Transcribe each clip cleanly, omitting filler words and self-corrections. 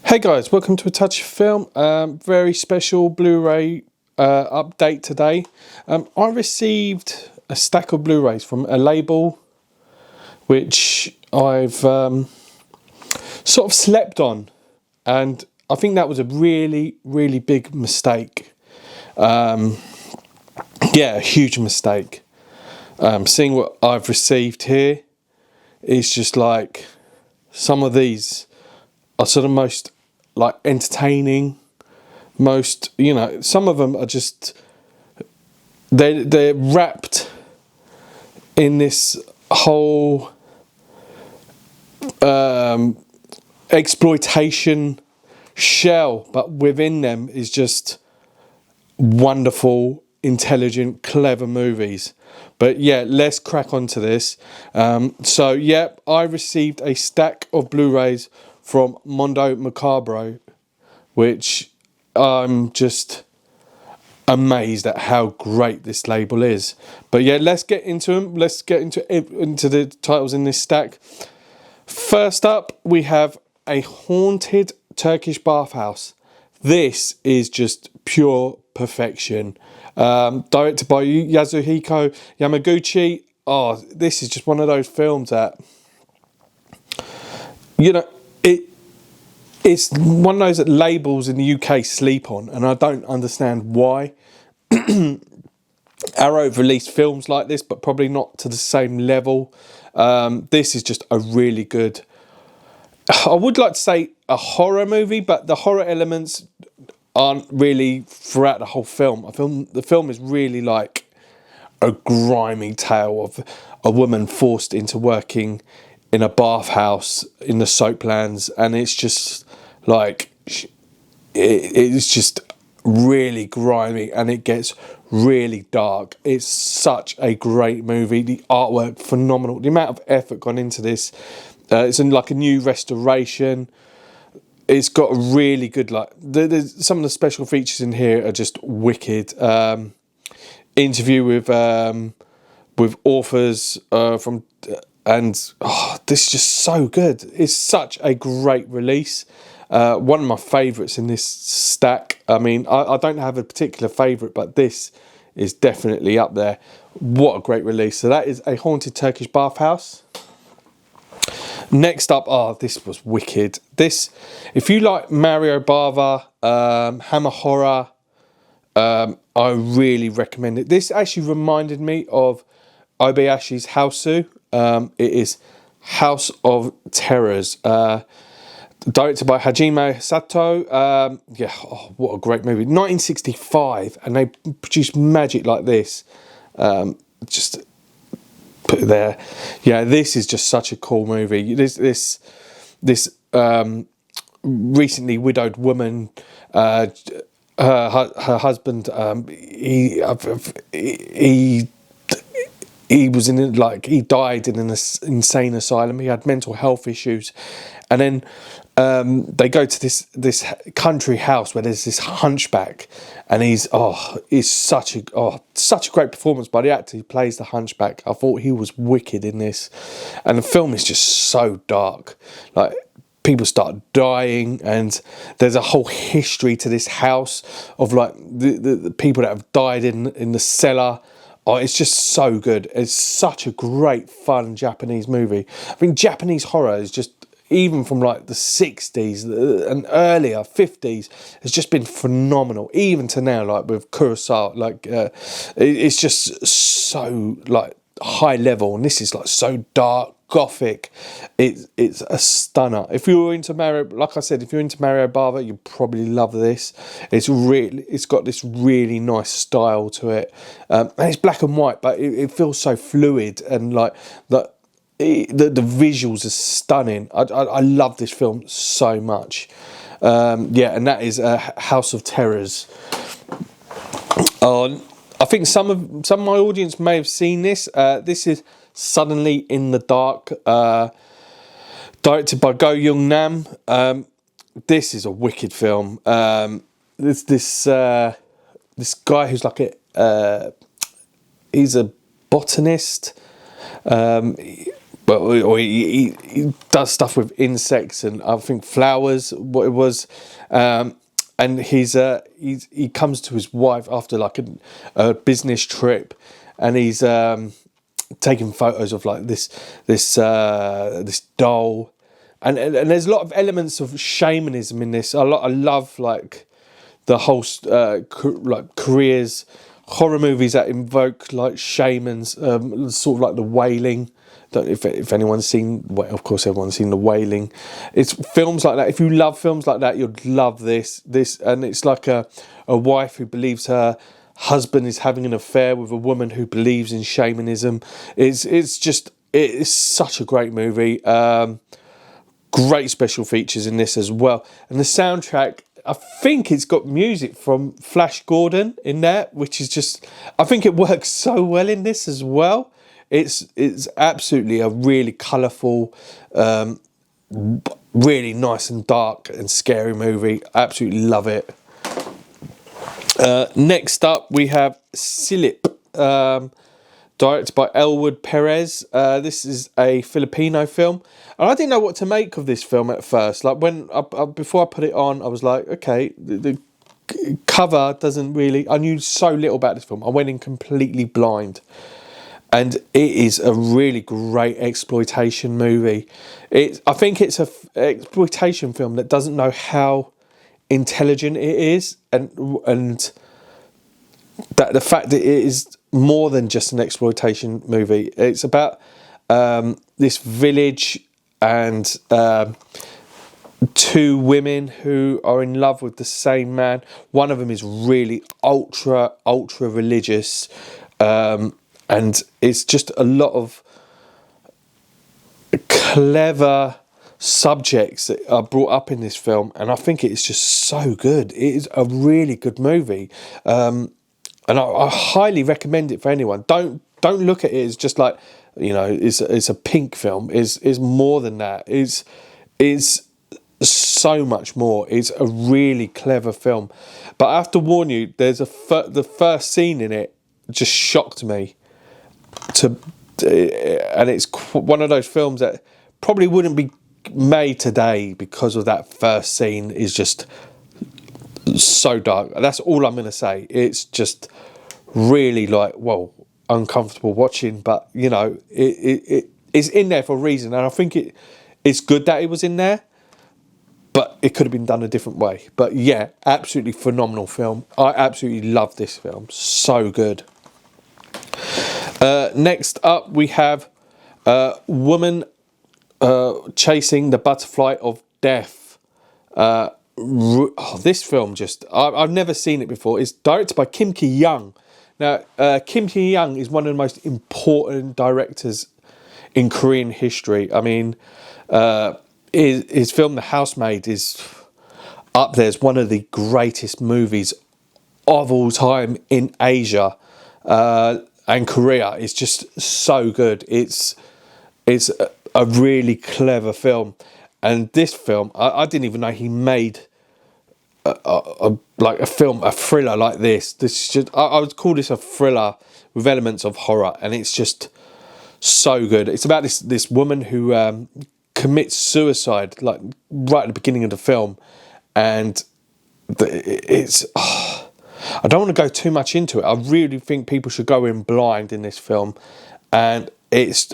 Hey guys, welcome to A Touch of Film. Very special Blu-ray update today. I received a stack of Blu-rays from a label which I've sort of slept on, and I think that was a really big mistake. Yeah, a huge mistake. Seeing what I've received here is just like, some of these are sort of most like entertaining, most, you know, some of them are just, they're wrapped in this whole exploitation shell, but within them is just wonderful, intelligent, clever movies. But yeah, let's crack on to this. So yeah, I received a stack of Blu-rays from Mondo Macabro, which I'm just amazed at how great this label is. But yeah, let's get into them. Let's get into the titles in this stack. First up, we have a haunted Turkish bathhouse. This is just pure perfection. Directed by Yasuhiko Yamaguchi. Oh, this is just one of those films that, you know, it's one of those that labels in the UK sleep on, and I don't understand why. Arrow have released films like this, but probably not to the same level. This is just a really good, I would like to say a horror movie, but the horror elements aren't really throughout the whole film. The film is really like a grimy tale of a woman forced into working in a bathhouse in the soaplands, and it's just like, it's just really grimy, and it gets really dark. It's such a great movie. The artwork phenomenal. The amount of effort gone into this. It's in like a new restoration. It's got a really good, like, some of the special features in here are just wicked. Interview with authors from, and this is just so good. It's such a great release. One of my favourites in this stack. I mean, I don't have a particular favourite, but this is definitely up there. What a great release. So that is a haunted Turkish bathhouse. Next up, this was wicked. This, if you like Mario Bava, Hammer Horror, I really recommend it. This actually reminded me of Obayashi's Houseu. It is House of Terrors. Directed by Hajime Sato. Yeah, what a great movie. 1965, and they produced magic like this. Just put it there. Yeah, this is just such a cool movie. This recently widowed woman, her husband, he was in, like, he died in an insane asylum. He had mental health issues, and then they go to this country house where there's this hunchback, and he's such a great performance by the actor who plays the hunchback. I thought he was wicked in this, and the film is just so dark. Like, people start dying, and there's a whole history to this house of like the people that have died in the cellar. Oh, it's just so good. It's such a great, fun Japanese movie. I think Japanese horror is just, even from like the 60s and earlier 50s, has just been phenomenal. Even to now, like with Kurosawa, like it's just so like high level, and this is like so dark, gothic. It's a stunner. If you're into Mario, like I said, if you're into Mario Bava, you probably love this. It's got this really nice style to it, and it's black and white, but it feels so fluid, and like the visuals are stunning. I love this film so much. Yeah, and that is House of Terrors. I think some of my audience may have seen this. This is Suddenly in the Dark, directed by Go Young Nam. This is a wicked film. This guy who's like he's a botanist, but or he does stuff with insects and I think flowers, what it was, and he comes to his wife after like a business trip, and he's taking photos of like this doll, and there's a lot of elements of shamanism in this. I love like the whole like Korea's horror movies that invoke like shamans, sort of like The Wailing. Don't know if anyone's seen, well, of course everyone's seen The Wailing. It's films like that. If you love films like that, you'd love this. And it's like a wife who believes her husband is having an affair with a woman who believes in shamanism. It's such a great movie. Great special features in this as well. And the soundtrack, I think it's got music from Flash Gordon in there, which is just, I think it works so well in this as well. It's absolutely a really colourful, really nice and dark and scary movie. Absolutely love it. Next up we have Silip, directed by Elwood Perez. This is a Filipino film, and I didn't know what to make of this film at first. Like when before I put it on, I was like, okay, the cover doesn't really. I knew so little about this film. I went in completely blind, and it is a really great exploitation movie. I think it's a exploitation film that doesn't know how intelligent it is, and that the fact that it is more than just an exploitation movie. It's about this village and two women who are in love with the same man. One of them is really ultra religious, and it's just a lot of clever subjects that are brought up in this film, and I think it's just so good. It is a really good movie, and I highly recommend it for anyone. Don't look at it as just like, you know, it's a pink film. Is more than that. It's so much more. It's a really clever film, but I have to warn you, there's the first scene in it just shocked me. And it's one of those films that probably wouldn't be made today because of that first scene. Is just so dark. That's all I'm going to say. It's just really like, well, uncomfortable watching, but you know, it's in there for a reason, and I think it's good that it was in there, but it could have been done a different way. But yeah, absolutely phenomenal film. I absolutely love this film. So good. Next up we have Woman Chasing the Butterfly of Death. This film I've never seen it before. It's directed by Kim Ki-young. Now, Kim Ki-young is one of the most important directors in Korean history. I mean, his film The Housemaid is up there as one of the greatest movies of all time in Asia and Korea. It's just so good. It's a really clever film, and this film, I didn't even know he made a thriller like this. This is just, I would call this a thriller with elements of horror, and it's just so good. It's about this woman who commits suicide like right at the beginning of the film, and it's. I don't want to go too much into it. I really think people should go in blind in this film, and it's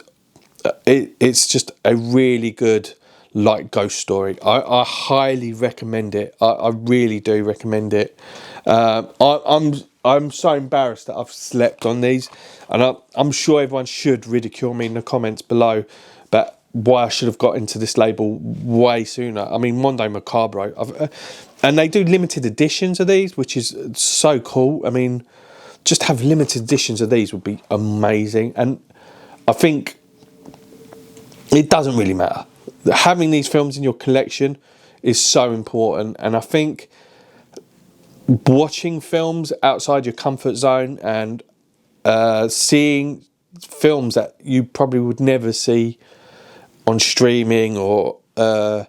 just a really good like ghost story. I highly recommend it. I really do recommend it. I'm so embarrassed that I've slept on these, and I'm sure everyone should ridicule me in the comments below, but why I should have got into this label way sooner. I mean, Mondo Macabro, and they do limited editions of these, which is so cool. I mean, just have limited editions of these would be amazing, and I think it doesn't really matter. Having these films in your collection is so important, and I think watching films outside your comfort zone and seeing films that you probably would never see on streaming or on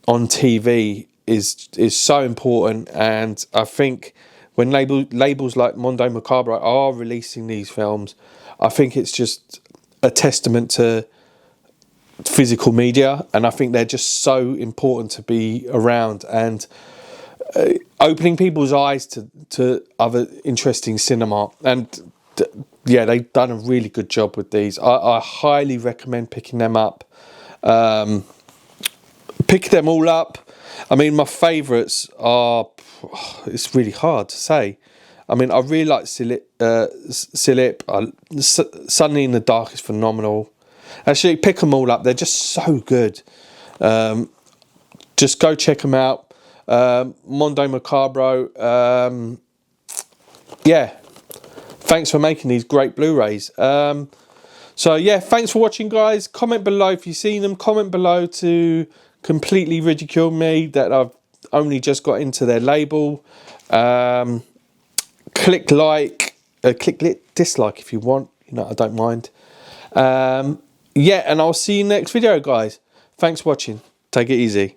TV is so important. And I think when labels like Mondo Macabro are releasing these films, I think it's just a testament to physical media, and I think they're just so important to be around, and opening people's eyes to other interesting cinema. And yeah, they've done a really good job with these. I highly recommend picking them up. Pick them all up. I mean, my favourites are, it's really hard to say. I mean, I really like Silip. Suddenly in the Dark is phenomenal. Actually, pick them all up. They're just so good. Just go check them out. Mondo Macabro. Yeah. Thanks for making these great Blu-rays. So yeah, thanks for watching, guys. Comment below if you've seen them. Comment below to completely ridicule me that I've only just got into their label. Click like, dislike if you want. You know, I don't mind. Yeah, and I'll see you next video, guys. Thanks for watching. Take it easy.